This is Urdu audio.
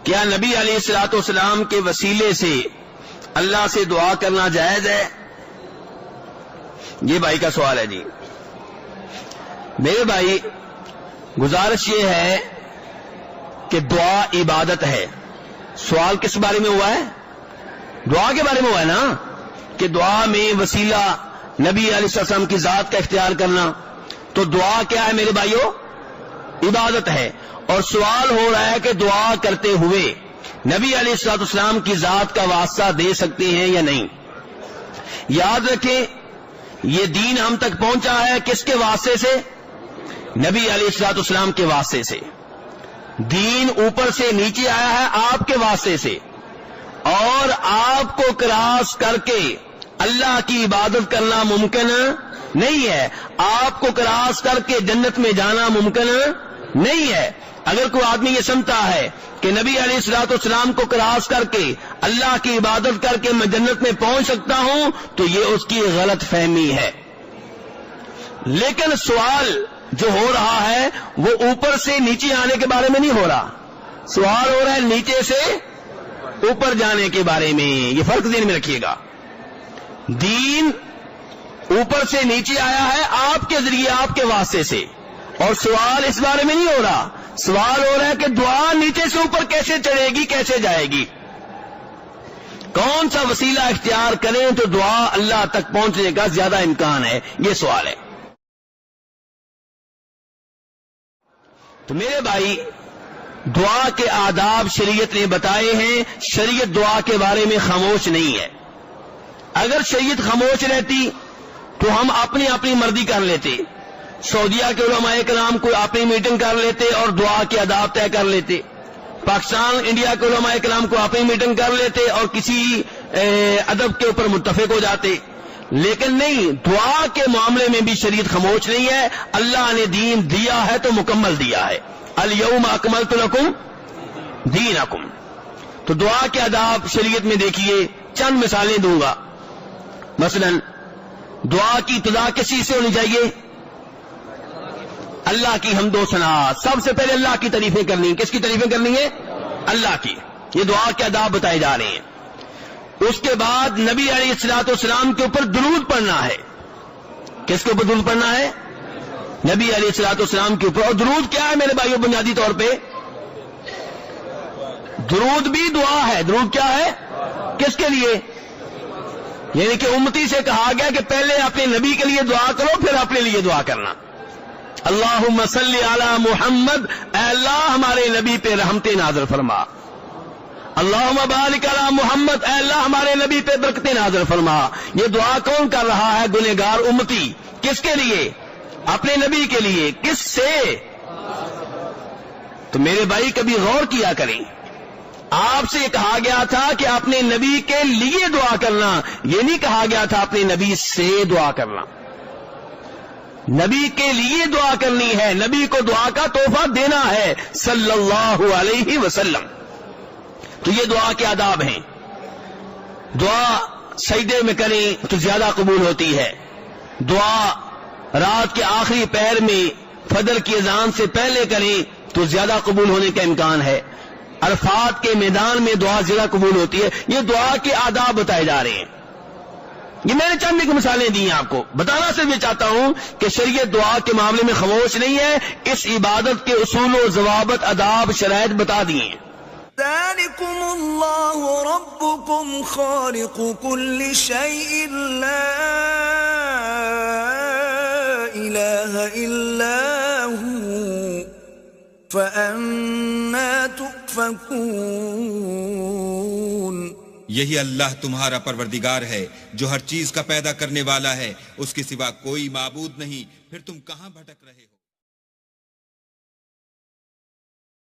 کیا نبی علیہ الصلوۃ والسلام کے وسیلے سے اللہ سے دعا کرنا جائز ہے؟ یہ بھائی کا سوال ہے جی۔ میرے بھائی گزارش یہ ہے کہ دعا عبادت ہے۔ سوال کس بارے میں ہوا ہے؟ دعا کے بارے میں ہوا ہے نا، کہ دعا میں وسیلہ نبی علیہ السلام کی ذات کا اختیار کرنا، تو دعا کیا ہے میرے بھائیو؟ عبادت ہے۔ اور سوال ہو رہا ہے کہ دعا کرتے ہوئے نبی علیہ السلام کی ذات کا واسطہ دے سکتے ہیں یا نہیں؟ یاد رکھیں یہ دین ہم تک پہنچا ہے کس کے واسطے سے؟ نبی علیہ السلام کے واسطے سے۔ دین اوپر سے نیچے آیا ہے آپ کے واسطے سے، اور آپ کو کراس کر کے اللہ کی عبادت کرنا ممکن نہیں ہے، آپ کو کراس کر کے جنت میں جانا ممکن نہیں ہے۔ اگر کوئی آدمی یہ سمجھتا ہے کہ نبی علیہ السلام کو کراس کر کے اللہ کی عبادت کر کے میں جنت میں پہنچ سکتا ہوں تو یہ اس کی غلط فہمی ہے۔ لیکن سوال جو ہو رہا ہے وہ اوپر سے نیچے آنے کے بارے میں نہیں ہو رہا، سوال ہو رہا ہے نیچے سے اوپر جانے کے بارے میں۔ یہ فرق ذہن میں رکھیے گا، دین اوپر سے نیچے آیا ہے آپ کے ذریعے، آپ کے واسطے سے، اور سوال اس بارے میں نہیں ہو رہا، سوال ہو رہا ہے کہ دعا نیچے سے اوپر کیسے چڑھے گی، کیسے جائے گی، کون سا وسیلہ اختیار کریں تو دعا اللہ تک پہنچنے کا زیادہ امکان ہے، یہ سوال ہے۔ تو میرے بھائی دعا کے آداب شریعت نے بتائے ہیں، شریعت دعا کے بارے میں خاموش نہیں ہے۔ اگر شریعت خاموش رہتی تو ہم اپنی اپنی مرضی کر لیتے، سعودیہ کے علماء کرام کوئی اپنی میٹنگ کر لیتے اور دعا کے آداب طے کر لیتے، پاکستان انڈیا کے علماء کرام کو اپنی میٹنگ کر لیتے اور کسی ادب کے اوپر متفق ہو جاتے، لیکن نہیں، دعا کے معاملے میں بھی شریعت خاموش نہیں ہے۔ اللہ نے دین دیا ہے تو مکمل دیا ہے، الیوم اکملت لکم دینکم۔ تو دعا کے آداب شریعت میں دیکھیے، چند مثالیں دوں گا۔ مثلا دعا کی ابتدا کس چیز سے ہونی چاہیے؟ اللہ کی حمد و ثنا، سب سے پہلے اللہ کی تعریفیں کرنی ہیں۔ کس کی تعریفیں کرنی ہے؟ اللہ کی۔ یہ دعا کے آداب بتائے جا رہے ہیں۔ اس کے بعد نبی علیہ السلام کے اوپر درود پڑھنا ہے۔ کس کے اوپر درود پڑھنا ہے؟ نبی علیہ السلام کے اوپر۔ اور درود کیا ہے میرے بھائیوں؟ بنیادی طور پہ درود بھی دعا ہے۔ درود کیا ہے؟ کس کے لیے؟ یعنی کہ امتی سے کہا گیا کہ پہلے اپنے نبی کے لیے دعا کرو پھر اپنے لیے دعا کرنا۔ اللہم صلی علی محمد، اے اللہ ہمارے نبی پہ رحمتیں نازل فرما۔ اللہم بارک علی محمد، اے اللہ ہمارے نبی پہ برکتیں نازل فرما۔ یہ دعا کون کر رہا ہے؟ گنہگار امتی۔ کس کے لیے؟ اپنے نبی کے لیے۔ کس سے؟ تو میرے بھائی کبھی غور کیا کریں، آپ سے کہا گیا تھا کہ اپنے نبی کے لیے دعا کرنا، یہ نہیں کہا گیا تھا اپنے نبی سے دعا کرنا۔ نبی کے لیے دعا کرنی ہے، نبی کو دعا کا تحفہ دینا ہے صلی اللہ علیہ وسلم۔ تو یہ دعا کے آداب ہیں۔ دعا سجدے میں کریں تو زیادہ قبول ہوتی ہے، دعا رات کے آخری پہر میں فجر کی اذان سے پہلے کریں تو زیادہ قبول ہونے کا امکان ہے، عرفات کے میدان میں دعا زیادہ قبول ہوتی ہے۔ یہ دعا کے آداب بتائے جا رہے ہیں۔ یہ میں نے چند ایک مثالیں دی ہیں آپ کو، بتانا صرف یہ چاہتا ہوں کہ شریعت دعا کے معاملے میں خاموش نہیں ہے، اس عبادت کے اصول و ضوابط، آداب، شرائط بتا دیے ہیں۔ ذلكم الله ربكم خالق كل شيء لا إله إلا هو فأنا تؤفكون۔ یہی اللہ تمہارا پروردگار ہے جو ہر چیز کا پیدا کرنے والا ہے، اس کے سوا کوئی معبود نہیں، پھر تم کہاں بھٹک رہے ہو؟